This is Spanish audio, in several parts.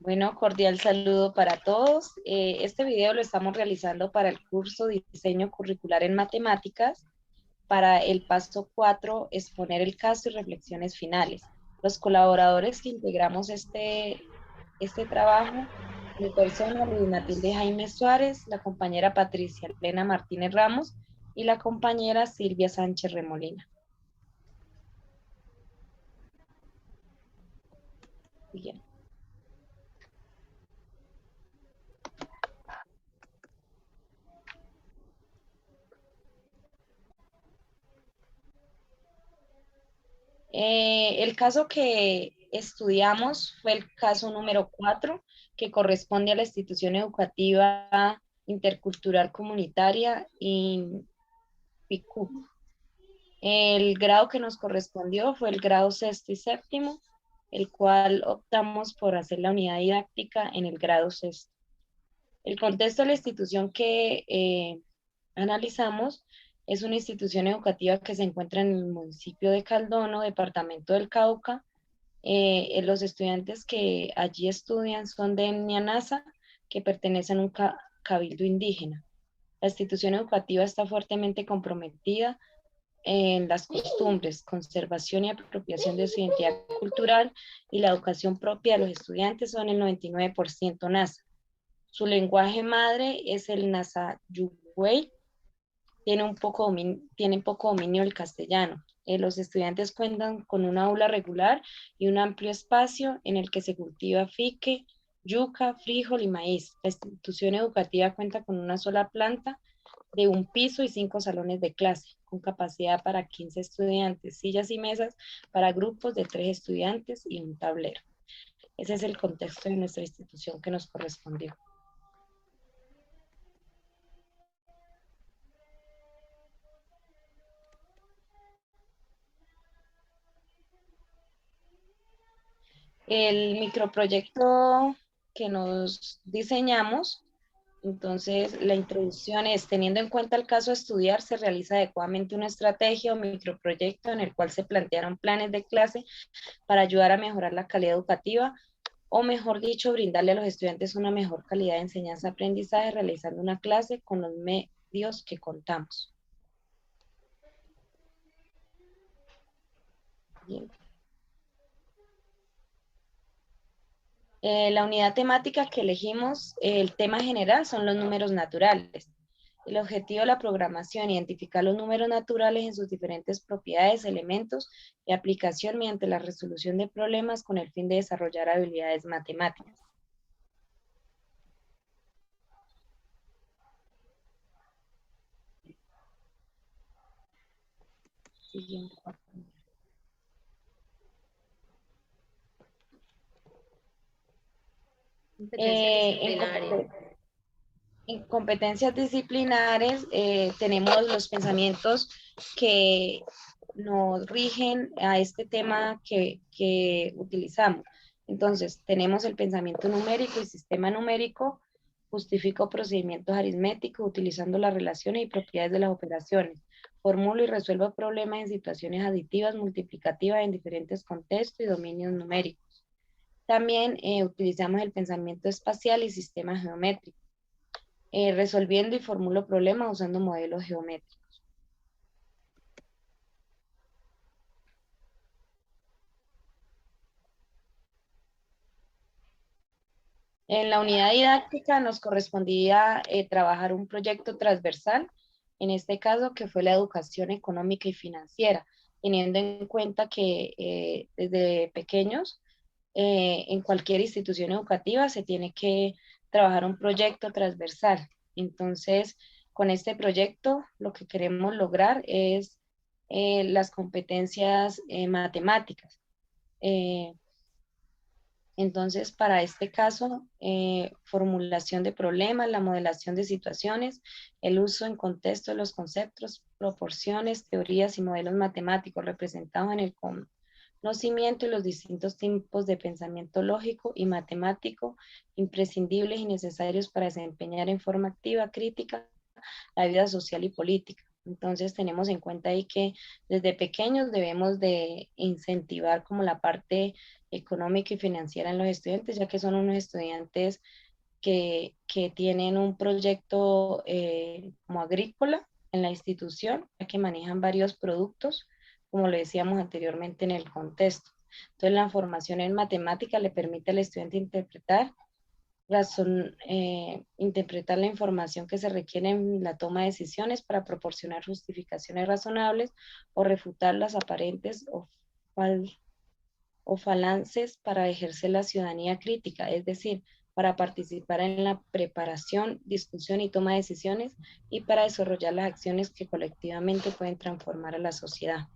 Bueno, cordial saludo para todos. Este video lo estamos realizando para el curso de Diseño Curricular en Matemáticas. Para el paso 4, exponer el caso y reflexiones finales. Los colaboradores que integramos este trabajo, mi persona, Luis Matilde Jaime Suárez, la compañera Patricia Elena Martínez Ramos y la compañera Silvia Sánchez Remolina. Bien. El caso que estudiamos fue el caso número 4, que corresponde a la institución educativa intercultural comunitaria INPICU. El grado que nos correspondió fue el grado sexto y séptimo, el cual optamos por hacer la unidad didáctica en el grado sexto. El contexto de la institución que analizamos es una institución educativa que se encuentra en el municipio de Caldono, departamento del Cauca. Los estudiantes que allí estudian son de Nianasa, que pertenecen a un cabildo indígena. La institución educativa está fuertemente comprometida en las costumbres, conservación y apropiación de su identidad cultural, y la educación propia de los estudiantes son el 99% Nasa. Su lenguaje madre es el Nasa Yuhuey. Tienen poco dominio del castellano. Los estudiantes cuentan con una aula regular y un amplio espacio en el que se cultiva fique, yuca, frijol y maíz. La institución educativa cuenta con una sola planta de un piso y 5 salones de clase, con capacidad para 15 estudiantes, sillas y mesas para grupos de 3 estudiantes y un tablero. Ese es el contexto de nuestra institución que nos correspondió. El microproyecto que nos diseñamos, entonces la introducción es: teniendo en cuenta el caso a estudiar, se realiza adecuadamente una estrategia o microproyecto en el cual se plantearon planes de clase para ayudar a mejorar la calidad educativa, o mejor dicho, brindarle a los estudiantes una mejor calidad de enseñanza-aprendizaje realizando una clase con los medios que contamos. Bien. La unidad temática que elegimos, el tema general son los números naturales. El objetivo de la programación: identificar los números naturales en sus diferentes propiedades, elementos y aplicación mediante la resolución de problemas con el fin de desarrollar habilidades matemáticas. Siguiente. En competencias disciplinares tenemos los pensamientos que nos rigen a este tema que utilizamos. Entonces, tenemos el pensamiento numérico y sistema numérico. Justifico procedimientos aritméticos utilizando las relaciones y propiedades de las operaciones. Formulo y resuelvo problemas en situaciones aditivas, multiplicativas en diferentes contextos y dominios numéricos. También utilizamos el pensamiento espacial y sistemas geométricos, resolviendo y formulo problemas usando modelos geométricos. En la unidad didáctica nos correspondía trabajar un proyecto transversal, en este caso que fue la educación económica y financiera, teniendo en cuenta que desde pequeños en cualquier institución educativa se tiene que trabajar un proyecto transversal. Entonces, con este proyecto lo que queremos lograr es las competencias matemáticas. Entonces, para este caso, formulación de problemas, la modelación de situaciones, el uso en contexto de los conceptos, proporciones, teorías y modelos matemáticos representados en el conocimiento y los distintos tipos de pensamiento lógico y matemático imprescindibles y necesarios para desempeñar en forma activa, crítica, la vida social y política. Entonces tenemos en cuenta ahí que desde pequeños debemos de incentivar como la parte económica y financiera en los estudiantes, ya que son unos estudiantes que tienen un proyecto como agrícola en la institución, ya que manejan varios productos, como lo decíamos anteriormente en el contexto. Entonces la formación en matemática le permite al estudiante interpretar la información que se requiere en la toma de decisiones para proporcionar justificaciones razonables o refutar las aparentes o falances para ejercer la ciudadanía crítica, es decir, para participar en la preparación, discusión y toma de decisiones y para desarrollar las acciones que colectivamente pueden transformar a la sociedad.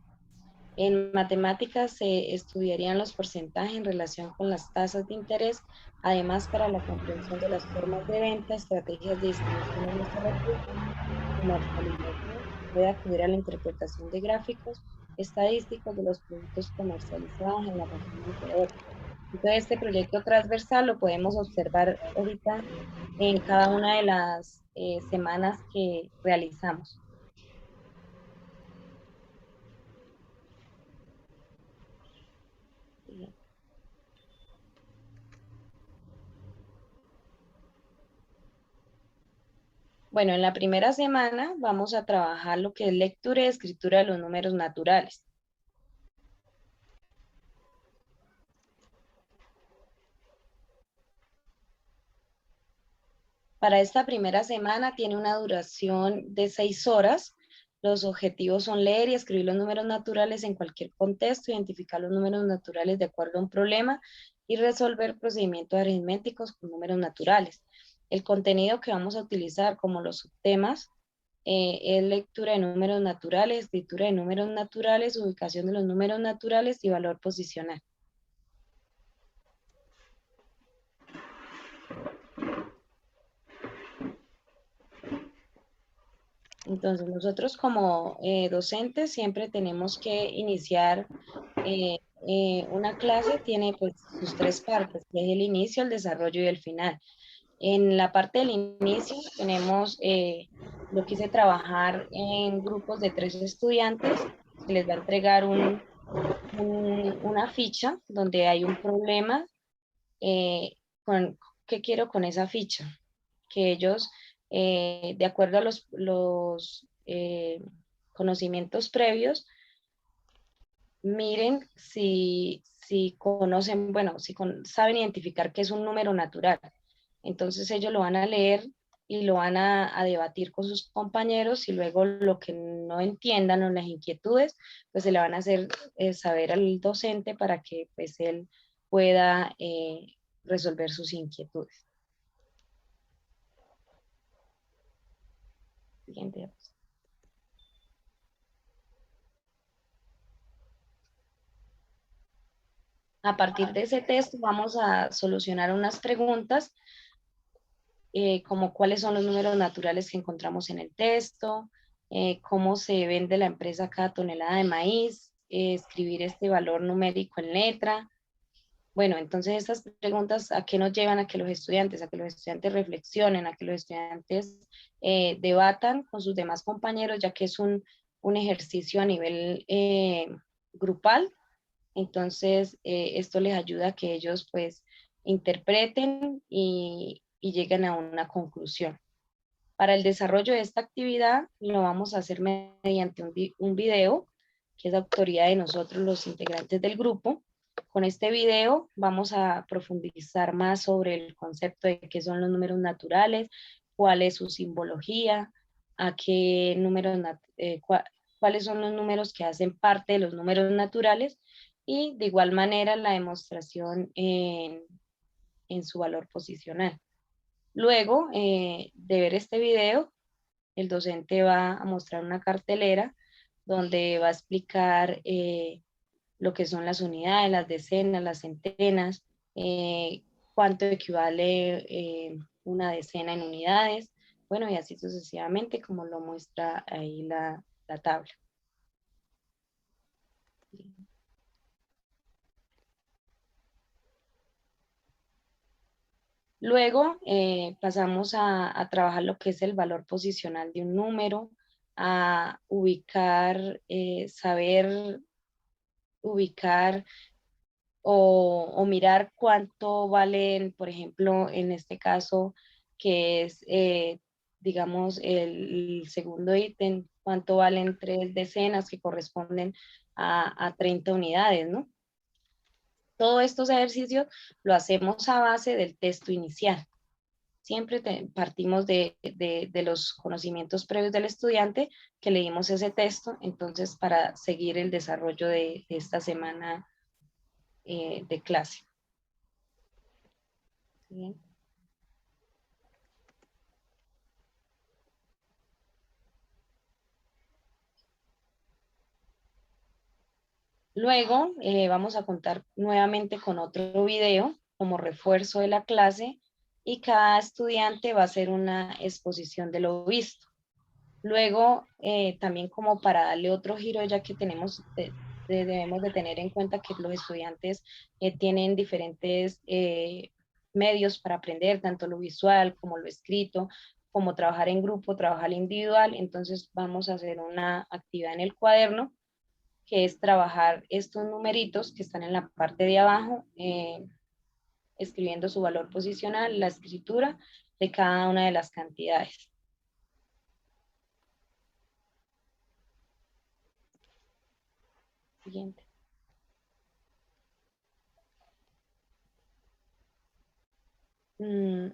En matemáticas se estudiarían los porcentajes en relación con las tasas de interés, además para la comprensión de las formas de venta, estrategias de distribución de nuestros recursos, comercialización, puede acudir a la interpretación de gráficos estadísticos de los productos comercializados en la razón de poder. Entonces, este proyecto transversal lo podemos observar ahorita en cada una de las semanas que realizamos. Bueno, en la primera semana vamos a trabajar lo que es lectura y escritura de los números naturales. Para esta primera semana tiene una duración de 6 horas. Los objetivos son leer y escribir los números naturales en cualquier contexto, identificar los números naturales de acuerdo a un problema y resolver procedimientos aritméticos con números naturales. El contenido que vamos a utilizar como los subtemas es lectura de números naturales, escritura de números naturales, ubicación de los números naturales y valor posicional. Entonces, nosotros como docentes siempre tenemos que iniciar una clase, tiene pues sus 3 partes, que es el inicio, el desarrollo y el final. En la parte del inicio tenemos, lo quise trabajar en grupos de 3 estudiantes, se les va a entregar una ficha donde hay un problema, con, ¿qué quiero con esa ficha? Que ellos, de acuerdo a los conocimientos previos, miren si conocen, bueno, saben identificar qué es un número natural. Entonces ellos lo van a leer y lo van a debatir con sus compañeros y luego lo que no entiendan o las inquietudes, pues se le van a hacer saber al docente para que pues él pueda resolver sus inquietudes. Siguiente. A partir de ese texto vamos a solucionar unas preguntas como cuáles son los números naturales que encontramos en el texto, cómo se vende la empresa cada tonelada de maíz, escribir este valor numérico en letra. Bueno, entonces estas preguntas, ¿a qué nos llevan? A que los estudiantes, reflexionen, a que los estudiantes debatan con sus demás compañeros, ya que es un ejercicio a nivel grupal. Entonces, esto les ayuda a que ellos pues interpreten y lleguen a una conclusión. Para el desarrollo de esta actividad lo vamos a hacer mediante un video, que es de autoría de nosotros los integrantes del grupo. Con este video vamos a profundizar más sobre el concepto de qué son los números naturales, cuál es su simbología, a qué números, cuáles son los números que hacen parte de los números naturales y de igual manera la demostración en su valor posicional. Luego de ver este video, el docente va a mostrar una cartelera donde va a explicar lo que son las unidades, las decenas, las centenas, cuánto equivale una decena en unidades, bueno, y así sucesivamente como lo muestra ahí la tabla. Luego pasamos a trabajar lo que es el valor posicional de un número, a ubicar, saber ubicar o mirar cuánto valen, por ejemplo, en este caso, que es, digamos, el segundo ítem, cuánto valen 3 decenas que corresponden a 30 unidades, ¿no? Todos estos ejercicios lo hacemos a base del texto inicial. Siempre partimos de los conocimientos previos del estudiante que leímos ese texto, entonces para seguir el desarrollo de esta semana de clase. Bien. Luego vamos a contar nuevamente con otro video como refuerzo de la clase y cada estudiante va a hacer una exposición de lo visto. Luego, también como para darle otro giro, ya que debemos de tener en cuenta que los estudiantes tienen diferentes medios para aprender, tanto lo visual como lo escrito, como trabajar en grupo, trabajar individual. Entonces vamos a hacer una actividad en el cuaderno, que es trabajar estos numeritos que están en la parte de abajo, escribiendo su valor posicional, la escritura de cada una de las cantidades. Siguiente.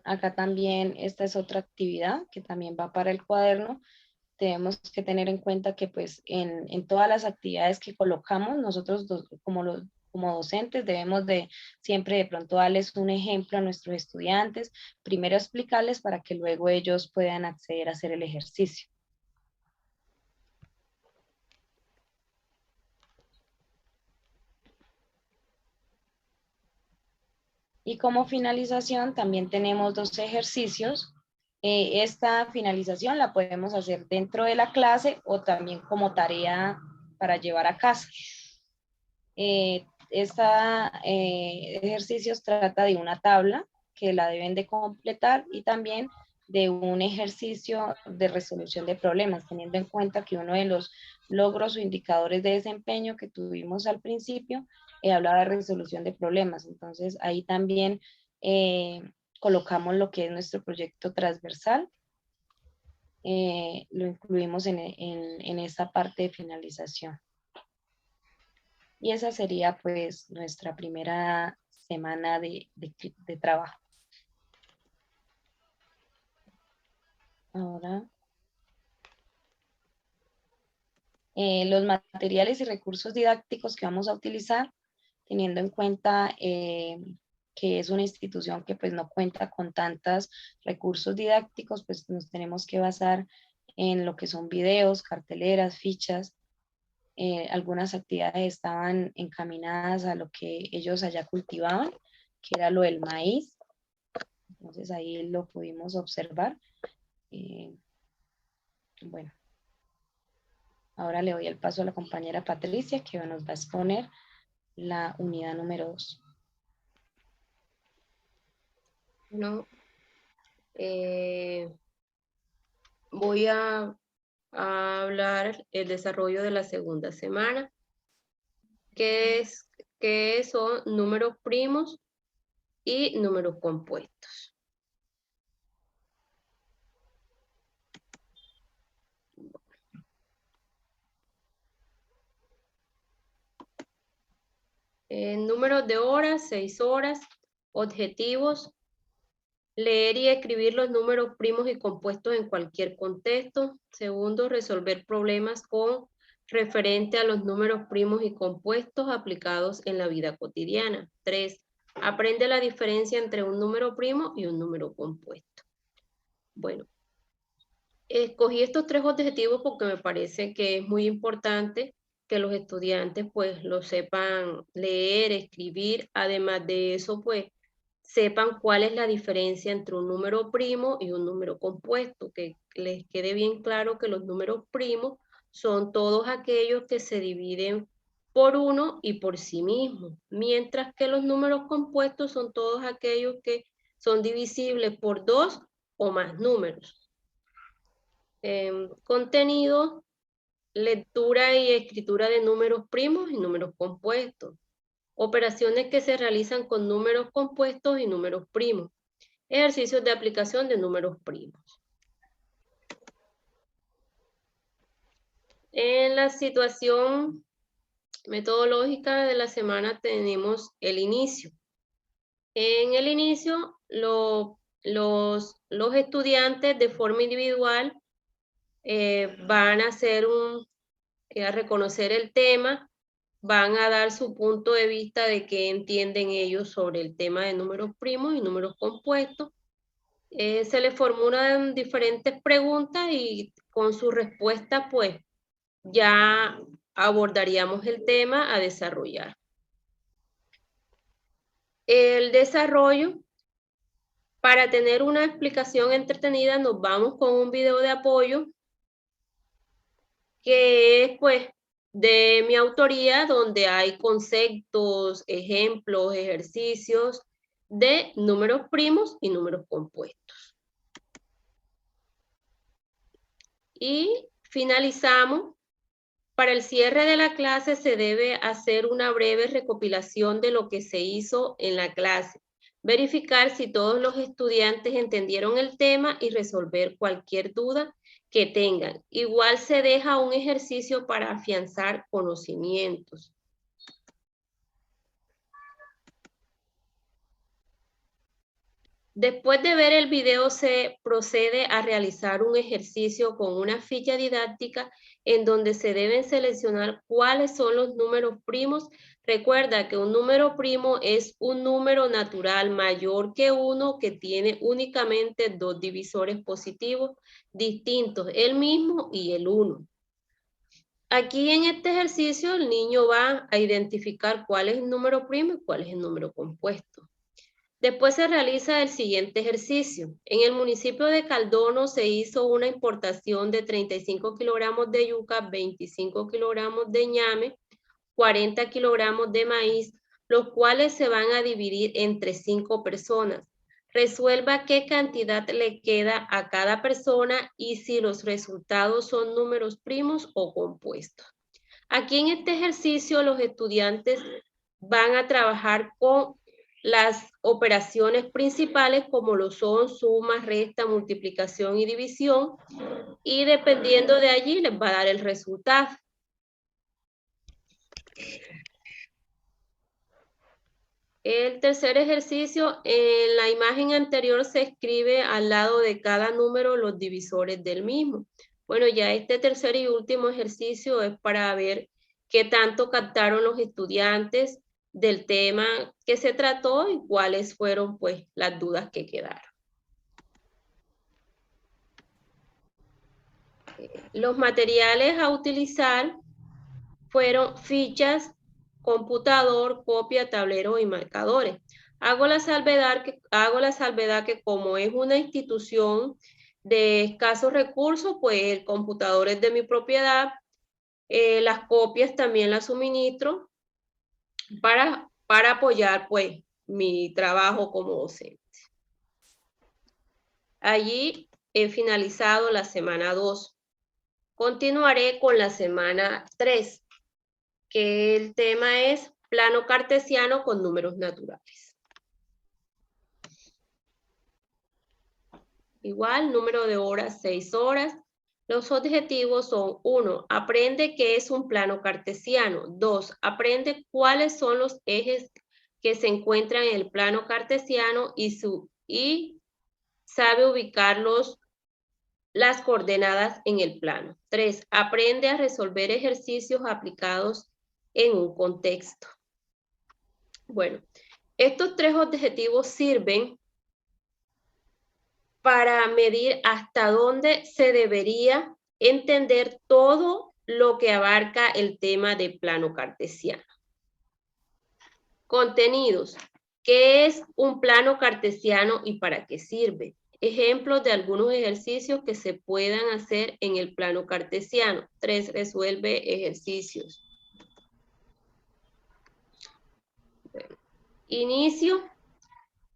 Acá también esta es otra actividad que también va para el cuaderno. Tenemos que tener en cuenta que pues en todas las actividades que colocamos, nosotros como docentes debemos de siempre de pronto darles un ejemplo a nuestros estudiantes, primero explicarles para que luego ellos puedan acceder a hacer el ejercicio. Y como finalización también tenemos 2 ejercicios. Esta finalización la podemos hacer dentro de la clase o también como tarea para llevar a casa. Ejercicios trata de una tabla que la deben de completar y también de un ejercicio de resolución de problemas, teniendo en cuenta que uno de los logros o indicadores de desempeño que tuvimos al principio hablaba de resolución de problemas. Entonces ahí también colocamos lo que es nuestro proyecto transversal, lo incluimos en esa parte de finalización. Y esa sería pues nuestra primera semana de trabajo. Ahora, los materiales y recursos didácticos que vamos a utilizar, teniendo en cuenta que es una institución que pues no cuenta con tantos recursos didácticos, pues nos tenemos que basar en lo que son videos, carteleras, fichas. Algunas actividades estaban encaminadas a lo que ellos allá cultivaban, que era lo del maíz. Entonces ahí lo pudimos observar. Bueno, ahora le doy el paso a la compañera Patricia, que nos va a exponer la unidad número 2. No, voy a hablar el desarrollo de la segunda semana, que son números primos y números compuestos. Números de horas, 6 horas, objetivos, leer y escribir los números primos y compuestos en cualquier contexto. Segundo, resolver problemas con referente a los números primos y compuestos aplicados en la vida cotidiana. 3, aprende la diferencia entre un número primo y un número compuesto. Bueno, escogí estos 3 objetivos porque me parece que es muy importante que los estudiantes pues lo sepan leer, escribir. Además de eso, pues sepan cuál es la diferencia entre un número primo y un número compuesto, que les quede bien claro que los números primos son todos aquellos que se dividen por uno y por sí mismos, mientras que los números compuestos son todos aquellos que son divisibles por 2 o más números. Contenido, lectura y escritura de números primos y números compuestos. Operaciones que se realizan con números compuestos y números primos. Ejercicios de aplicación de números primos. En la situación metodológica de la semana tenemos el inicio. En el inicio, los estudiantes de forma individual van a a reconocer el tema, van a dar su punto de vista de qué entienden ellos sobre el tema de números primos y números compuestos. Se les formulan diferentes preguntas y con su respuesta, pues, ya abordaríamos el tema a desarrollar. El desarrollo, para tener una explicación entretenida, nos vamos con un video de apoyo que es, pues, de mi autoría, donde hay conceptos, ejemplos, ejercicios de números primos y números compuestos. Y finalizamos. Para el cierre de la clase se debe hacer una breve recopilación de lo que se hizo en la clase, verificar si todos los estudiantes entendieron el tema y resolver cualquier duda que tengan. Igual se deja un ejercicio para afianzar conocimientos. Después de ver el video se procede a realizar un ejercicio con una ficha didáctica en donde se deben seleccionar cuáles son los números primos. Recuerda que un número primo es un número natural mayor que 1 que tiene únicamente dos divisores positivos distintos, el mismo y el 1. Aquí en este ejercicio el niño va a identificar cuál es el número primo y cuál es el número compuesto. Después se realiza el siguiente ejercicio. En el municipio de Caldono se hizo una importación de 35 kilogramos de yuca, 25 kilogramos de ñame, 40 kilogramos de maíz, los cuales se van a dividir entre 5 personas. Resuelva qué cantidad le queda a cada persona y si los resultados son números primos o compuestos. Aquí en este ejercicio los estudiantes van a trabajar con las operaciones principales como lo son suma, resta, multiplicación y división, y dependiendo de allí les va a dar el resultado. El tercer ejercicio, en la imagen anterior se escribe al lado de cada número los divisores del mismo. Bueno, ya este tercer y último ejercicio es para ver qué tanto captaron los estudiantes del tema que se trató y cuáles fueron, pues, las dudas que quedaron. Los materiales a utilizar fueron fichas, computador, copia, tablero y marcadores. Hago la salvedad que como es una institución de escasos recursos, pues el computador es de mi propiedad, las copias también las suministro para apoyar, pues, mi trabajo como docente. Allí he finalizado la semana 2. Continuaré con la semana 3, que el tema es plano cartesiano con números naturales. Igual, número de horas, 6 horas. Los objetivos son: 1. Aprende qué es un plano cartesiano. 2. Aprende cuáles son los ejes que se encuentran en el plano cartesiano y sabe ubicar las coordenadas en el plano. 3. Aprende a resolver ejercicios aplicados en un contexto. Bueno, estos 3 objetivos sirven para medir hasta dónde se debería entender todo lo que abarca el tema de plano cartesiano. Contenidos. ¿Qué es un plano cartesiano y para qué sirve? Ejemplos de algunos ejercicios que se puedan hacer en el plano cartesiano. 3. Resuelve ejercicios. Bueno, inicio.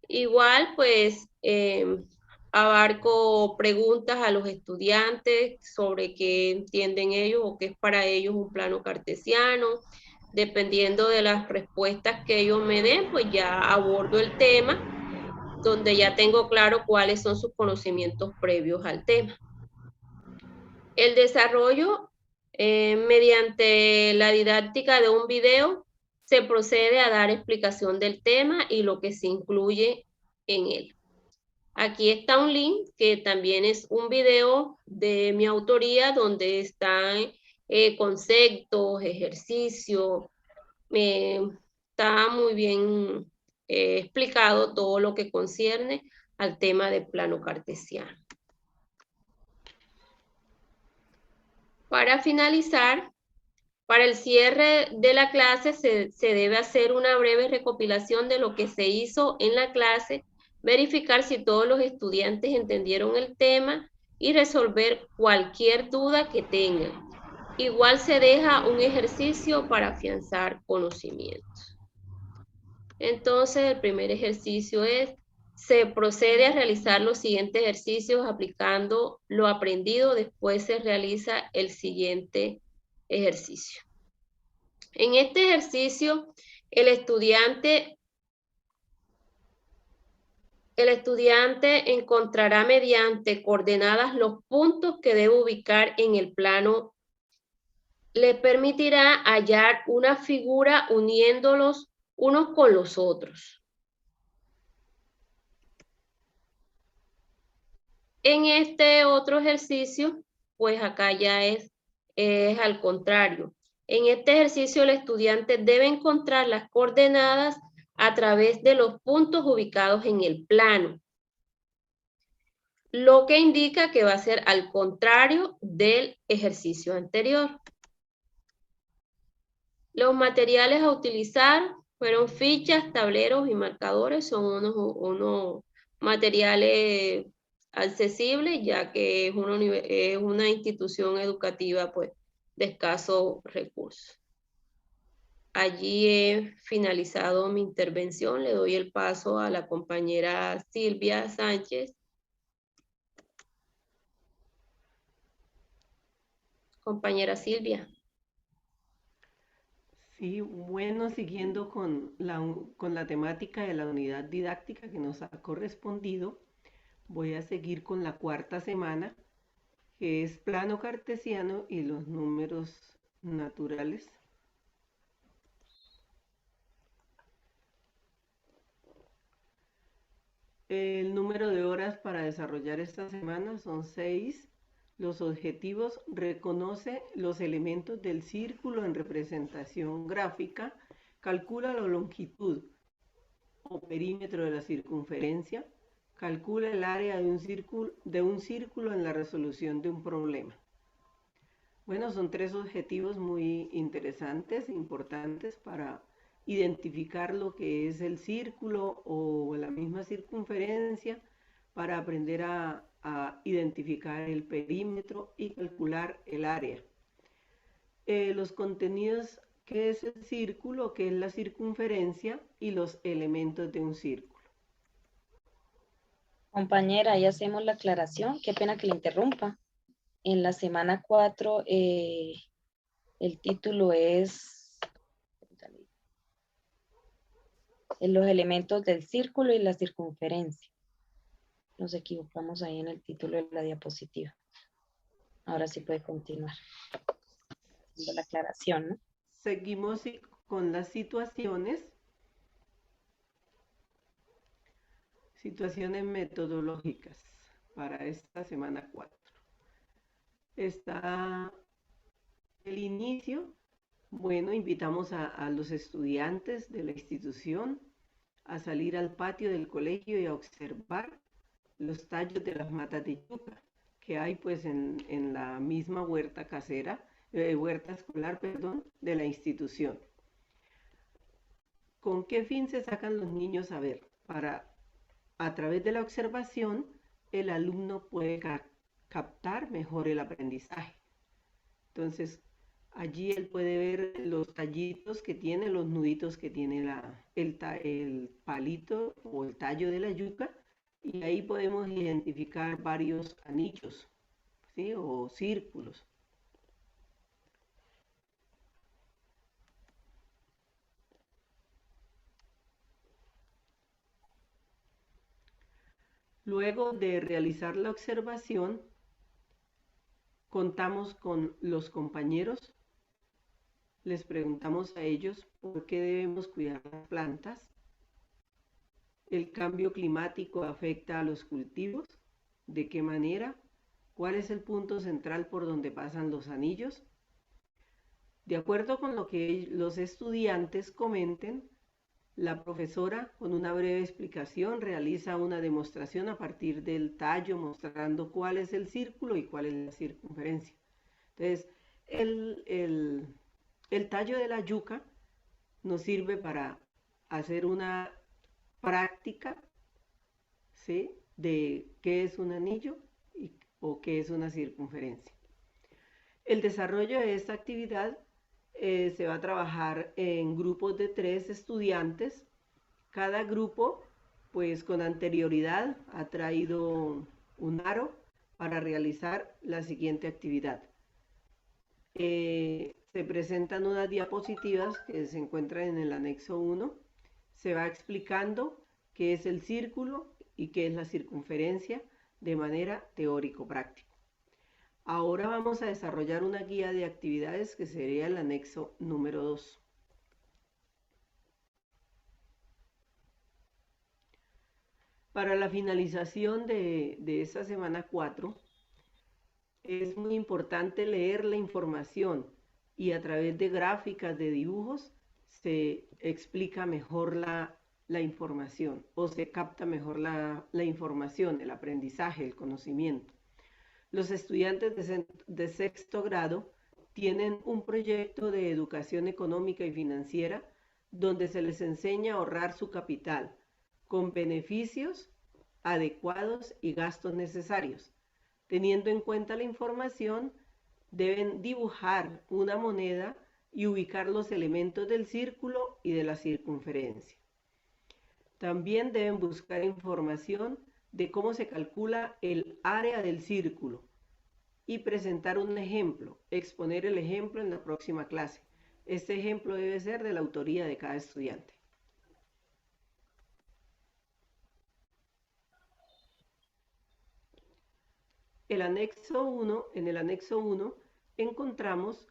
Igual, pues, abarco preguntas a los estudiantes sobre qué entienden ellos o qué es para ellos un plano cartesiano. Dependiendo de las respuestas que ellos me den, pues ya abordo el tema, donde ya tengo claro cuáles son sus conocimientos previos al tema. El desarrollo mediante la didáctica de un video se procede a dar explicación del tema y lo que se incluye en él. Aquí está un link que también es un video de mi autoría donde están conceptos, ejercicios. Está muy bien explicado todo lo que concierne al tema de plano cartesiano. Para finalizar, para el cierre de la clase se debe hacer una breve recopilación de lo que se hizo en la clase, verificar si todos los estudiantes entendieron el tema y resolver cualquier duda que tengan. Igual se deja un ejercicio para afianzar conocimientos. Entonces, el primer ejercicio es, se procede a realizar los siguientes ejercicios aplicando lo aprendido, después se realiza el siguiente ejercicio. En este ejercicio, el estudiante encontrará mediante coordenadas los puntos que debe ubicar en el plano. Le permitirá hallar una figura uniéndolos unos con los otros. En este otro ejercicio, pues acá ya es al contrario. En este ejercicio el estudiante debe encontrar las coordenadas a través de los puntos ubicados en el plano, lo que indica que va a ser al contrario del ejercicio anterior. Los materiales a utilizar fueron fichas, tableros y marcadores. Son unos materiales accesibles, ya que es una institución educativa pues, de escasos recursos. Allí he finalizado mi intervención. Le doy el paso a la compañera Silvia Sánchez. Compañera Silvia. Sí, bueno, siguiendo con la temática de la unidad didáctica que nos ha correspondido, voy a seguir con la cuarta semana, que es plano cartesiano y los números naturales. El número de horas para desarrollar esta semana son 6. Los objetivos: reconoce los elementos del círculo en representación gráfica, calcula la longitud o perímetro de la circunferencia, calcula el área de un círculo en la resolución de un problema. Bueno, son 3 objetivos muy interesantes, importantes para identificar lo que es el círculo o la misma circunferencia, para aprender a identificar el perímetro y calcular el área. Los contenidos: qué es el círculo, qué es la circunferencia y los elementos de un círculo. Compañera, ahí hacemos la aclaración. Qué pena que le interrumpa. En la semana 4, el título es los elementos del círculo y la circunferencia. Nos equivocamos ahí en el título de la diapositiva. Ahora sí puede continuar. Haciendo la aclaración, ¿no? Seguimos con las situaciones metodológicas para esta semana 4. Está el inicio. Bueno, invitamos a los estudiantes de la institución a salir al patio del colegio y a observar los tallos de las matas de yuca que hay pues en la misma huerta casera, huerta escolar, perdón, de la institución. ¿Con qué fin se sacan los niños a ver? Para, a través de la observación, el alumno puede captar mejor el aprendizaje. Entonces, allí él puede ver los tallitos que tiene, los nuditos que tiene el palito o el tallo de la yuca, y ahí podemos identificar varios anillos, ¿sí? O círculos. Luego de realizar la observación, contamos con los compañeros, les preguntamos a ellos por qué debemos cuidar las plantas, el cambio climático afecta a los cultivos, de qué manera, cuál es el punto central por donde pasan los anillos. De acuerdo con lo que los estudiantes comenten, la profesora, con una breve explicación, realiza una demostración a partir del tallo, mostrando cuál es el círculo y cuál es la circunferencia. Entonces, el tallo de la yuca nos sirve para hacer una práctica, ¿sí?, de qué es un anillo o qué es una circunferencia. El desarrollo de esta actividad se va a trabajar en grupos de 3 estudiantes. Cada grupo, pues con anterioridad, ha traído un aro para realizar la siguiente actividad. Se presentan unas diapositivas que se encuentran en el anexo 1. Se va explicando qué es el círculo y qué es la circunferencia de manera teórico-práctica. Ahora vamos a desarrollar una guía de actividades que sería el anexo número 2. Para la finalización de esta semana 4, es muy importante leer la información y a través de gráficas, de dibujos, se explica mejor la información o se capta mejor la información, el aprendizaje, el conocimiento. Los estudiantes de sexto grado tienen un proyecto de educación económica y financiera donde se les enseña a ahorrar su capital con beneficios adecuados y gastos necesarios. Teniendo en cuenta la información, deben dibujar una moneda y ubicar los elementos del círculo y de la circunferencia. También deben buscar información de cómo se calcula el área del círculo y presentar un ejemplo, exponer el ejemplo en la próxima clase. Este ejemplo debe ser de la autoría de cada estudiante. En el anexo 1 encontramos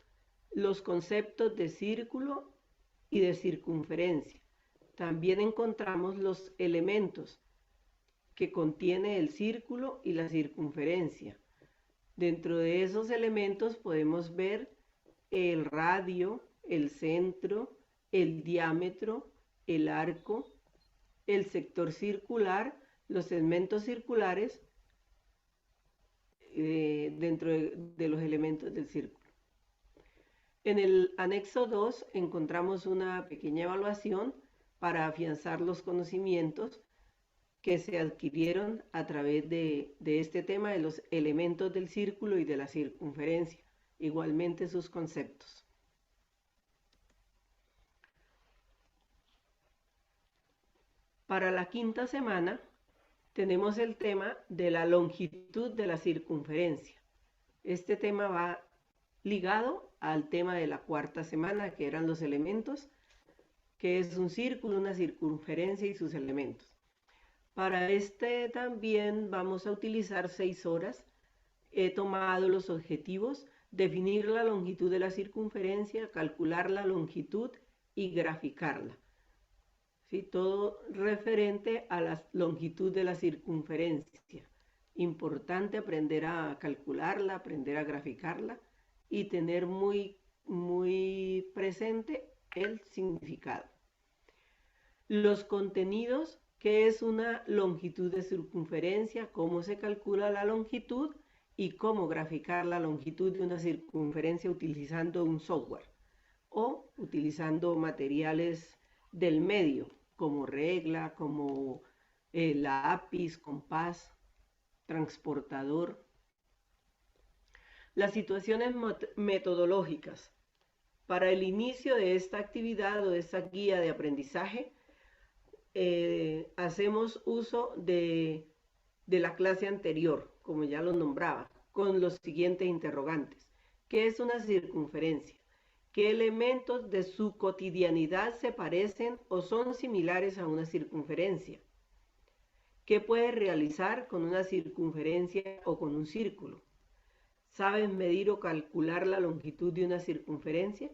los conceptos de círculo y de circunferencia. También encontramos los elementos que contiene el círculo y la circunferencia. Dentro de esos elementos podemos ver el radio, el centro, el diámetro, el arco, el sector circular, los segmentos circulares dentro de los elementos del círculo. En el anexo 2 encontramos una pequeña evaluación para afianzar los conocimientos que se adquirieron a través de este tema de los elementos del círculo y de la circunferencia, igualmente sus conceptos. Para la quinta semana tenemos el tema de la longitud de la circunferencia. Este tema va ligado al tema de la cuarta semana, que eran los elementos, que es un círculo, una circunferencia y sus elementos. Para este también vamos a utilizar 6 horas. He tomado los objetivos, definir la longitud de la circunferencia, calcular la longitud y graficarla. ¿Sí? Todo referente a la longitud de la circunferencia. Importante aprender a calcularla, aprender a graficarla y tener muy presente el significado. Los contenidos, ¿qué es una longitud de circunferencia? ¿Cómo se calcula la longitud? Y cómo graficar la longitud de una circunferencia utilizando un software o utilizando materiales del medio, como regla, como lápiz, compás, transportador. Las situaciones metodológicas. Para el inicio de esta actividad o de esta guía de aprendizaje, hacemos uso de de la clase anterior, como ya lo nombraba, con los siguientes interrogantes. ¿Qué es una circunferencia? ¿Qué elementos de su cotidianidad se parecen o son similares a una circunferencia? ¿Qué puedes realizar con una circunferencia o con un círculo? ¿Sabes medir o calcular la longitud de una circunferencia?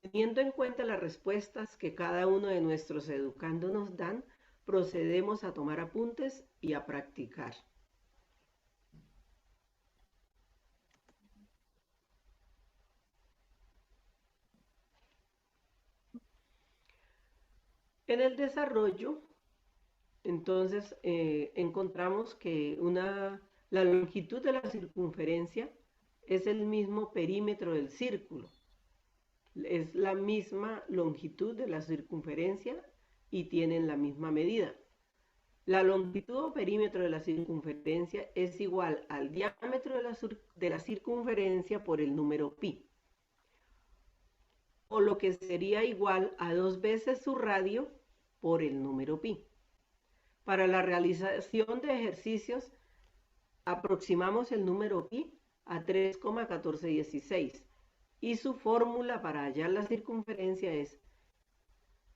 Teniendo en cuenta las respuestas que cada uno de nuestros educandos nos dan, procedemos a tomar apuntes y a practicar. En el desarrollo, entonces, encontramos que la longitud de la circunferencia es el mismo perímetro del círculo. Es la misma longitud de la circunferencia y tienen la misma medida. La longitud o perímetro de la circunferencia es igual al diámetro de la circunferencia por el número pi, o lo que sería igual a 2 veces su radio por el número pi. Para la realización de ejercicios, aproximamos el número pi a 3,1416 y su fórmula para hallar la circunferencia es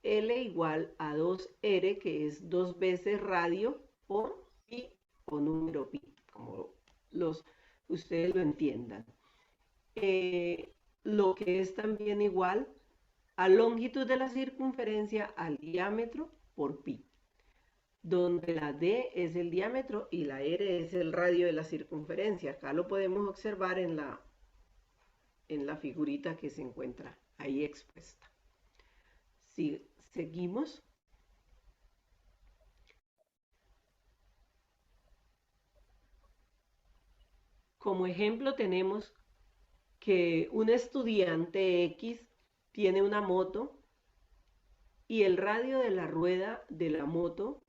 L igual a 2R, que es 2 veces radio por pi o número pi, como ustedes lo entiendan. Lo que es también igual a longitud de la circunferencia al diámetro por pi, donde la D es el diámetro y la R es el radio de la circunferencia. Acá lo podemos observar en la figurita que se encuentra ahí expuesta. Si seguimos. Como ejemplo tenemos que un estudiante X tiene una moto y el radio de la rueda de la moto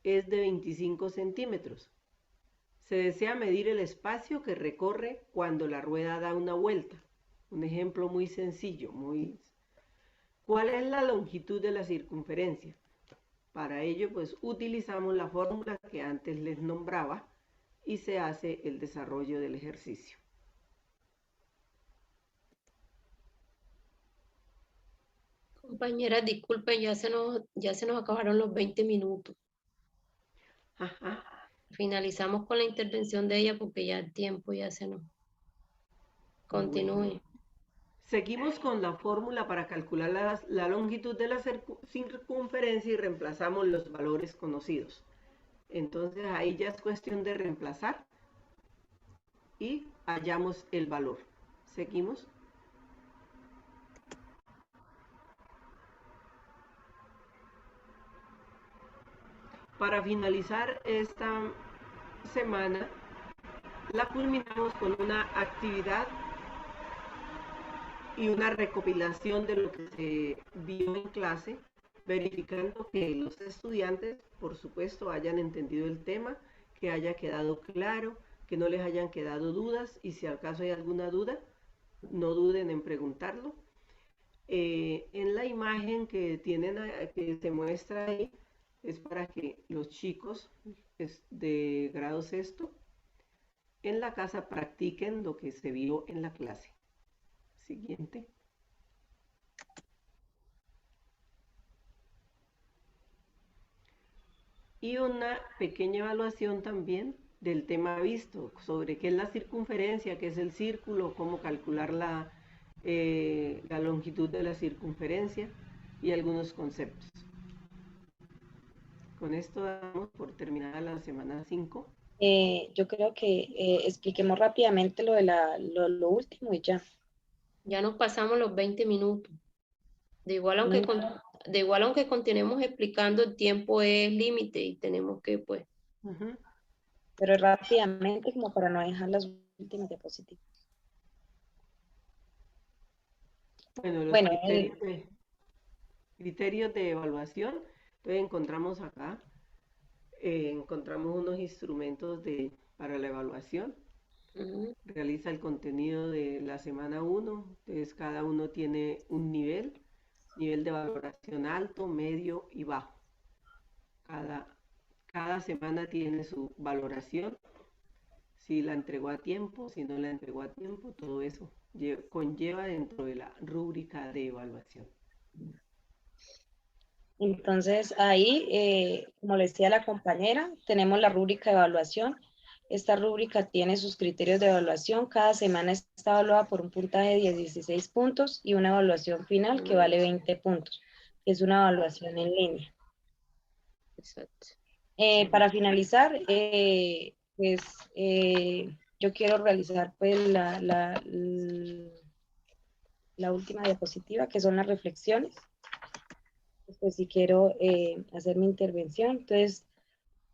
es de 25 centímetros. Se desea medir el espacio que recorre cuando la rueda da una vuelta. Un ejemplo muy sencillo, ¿Cuál es la longitud de la circunferencia? Para ello, pues utilizamos la fórmula que antes les nombraba y se hace el desarrollo del ejercicio. Compañeras, disculpen, ya se nos acabaron los 20 minutos. Ajá. Finalizamos con la intervención de ella porque ya el tiempo ya se nos... Continúe. Bueno, seguimos con la fórmula para calcular la longitud de la circunferencia y reemplazamos los valores conocidos. Entonces ahí ya es cuestión de reemplazar y hallamos el valor. Seguimos. Para finalizar esta semana, la culminamos con una actividad y una recopilación de lo que se vio en clase, verificando que los estudiantes, por supuesto, hayan entendido el tema, que haya quedado claro, que no les hayan quedado dudas y si al caso hay alguna duda, no duden en preguntarlo. En la imagen que que se muestra ahí, es para que los chicos de grado sexto en la casa practiquen lo que se vio en la clase. Siguiente. Y una pequeña evaluación también del tema visto, sobre qué es la circunferencia, qué es el círculo, cómo calcular la longitud de la circunferencia y algunos conceptos. Con esto damos por terminada la semana 5. Yo creo que expliquemos rápidamente lo de lo último y ya. Ya nos pasamos los 20 minutos. De igual, aunque continuemos explicando, el tiempo es límite y tenemos que, pues... Pero rápidamente, como para no dejar las últimas diapositivas. Bueno, criterios de evaluación. Entonces encontramos acá, encontramos unos instrumentos para la evaluación. Realiza el contenido de la semana 1. Entonces cada uno tiene un nivel de valoración alto, medio y bajo. cada semana tiene su valoración, si la entregó a tiempo, si no la entregó a tiempo, todo eso conlleva dentro de la rúbrica de evaluación. Entonces ahí, como le decía la compañera, tenemos la rúbrica de evaluación. Esta rúbrica tiene sus criterios de evaluación. Cada semana está evaluada por un puntaje de 16 puntos y una evaluación final que vale 20 puntos. Es una evaluación en línea. Exacto. Para finalizar, pues yo quiero realizar pues la última diapositiva, que son las reflexiones. Pues si quiero hacer mi intervención. Entonces,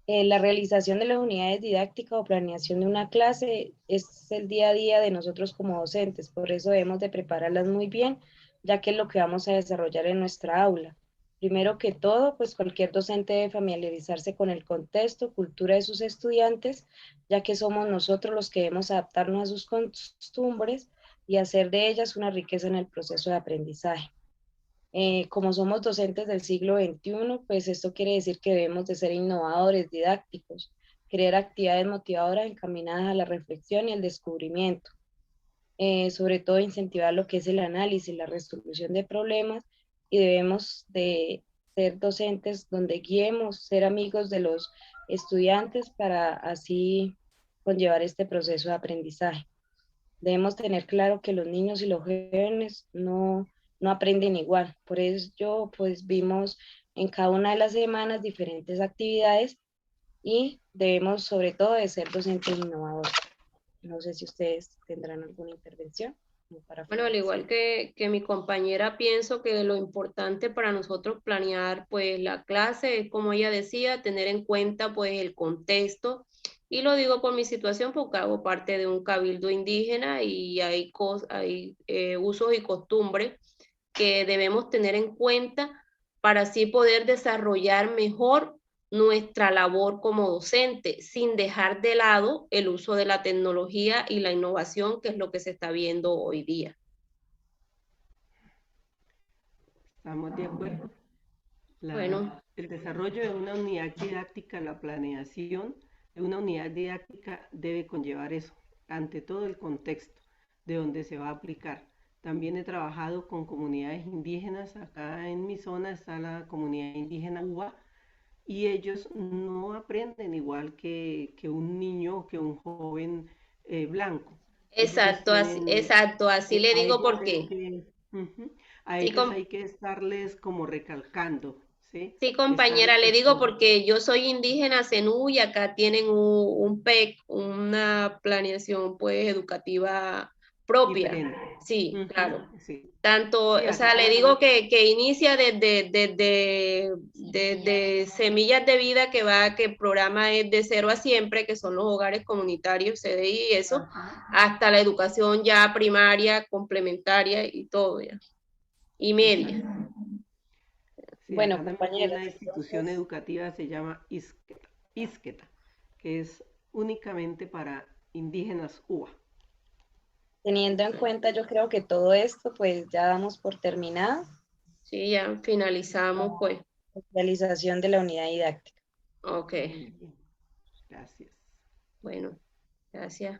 la realización de las unidades didácticas o planeación de una clase es el día a día de nosotros como docentes, por eso debemos de prepararlas muy bien, ya que es lo que vamos a desarrollar en nuestra aula. Primero que todo, pues cualquier docente debe familiarizarse con el contexto, cultura de sus estudiantes, ya que somos nosotros los que debemos adaptarnos a sus costumbres y hacer de ellas una riqueza en el proceso de aprendizaje. Como somos docentes del siglo XXI, pues esto quiere decir que debemos de ser innovadores, didácticos, crear actividades motivadoras encaminadas a la reflexión y el descubrimiento, sobre todo incentivar lo que es el análisis, la resolución de problemas, y debemos de ser docentes donde guiemos, ser amigos de los estudiantes para así conllevar este proceso de aprendizaje. Debemos tener claro que los niños y los jóvenes no aprenden igual. Por ello, pues vimos en cada una de las semanas diferentes actividades y debemos sobre todo de ser docentes innovadores. No sé si ustedes tendrán alguna intervención para Bueno, al finalizar. igual que mi compañera, pienso que lo importante para nosotros planear pues la clase es, como ella decía, tener en cuenta pues el contexto. Y lo digo por mi situación porque hago parte de un cabildo indígena y hay usos y costumbres que debemos tener en cuenta para así poder desarrollar mejor nuestra labor como docente, sin dejar de lado el uso de la tecnología y la innovación, que es lo que se está viendo hoy día. ¿Estamos de acuerdo? Bueno, El desarrollo de una unidad didáctica, la planeación de una unidad didáctica debe conllevar eso, ante todo el contexto de donde se va a aplicar. También he trabajado con comunidades indígenas, acá en mi zona está la comunidad indígena Uba, y ellos no aprenden igual que un niño o que un joven blanco. Ellos tienen, exacto, así le a digo ellos por hay qué. que, a Sí, ellos hay que estarles como recalcando, ¿sí? sí, compañera, Estarles le digo como, porque yo soy indígena zenú y acá tienen un PEC, una planeación pues educativa propia. diferente. Sí, claro. Sí, Tanto, sí, o sea, acá le digo que inicia desde Semillas de Vida, que el programa es de 0 a siempre, que son los hogares comunitarios, CDI y eso, hasta la educación ya primaria, complementaria y todo ya, y media. exacto. Sí, Bueno, acá también hay compañeras, una institución entonces, educativa, se llama Isqueta, que es únicamente para indígenas UBA. teniendo en cuenta, yo creo que todo esto, pues ya damos por terminado Sí, ya finalizamos, pues. la realización de la unidad didáctica. Ok, Muy bien, gracias. bueno, gracias.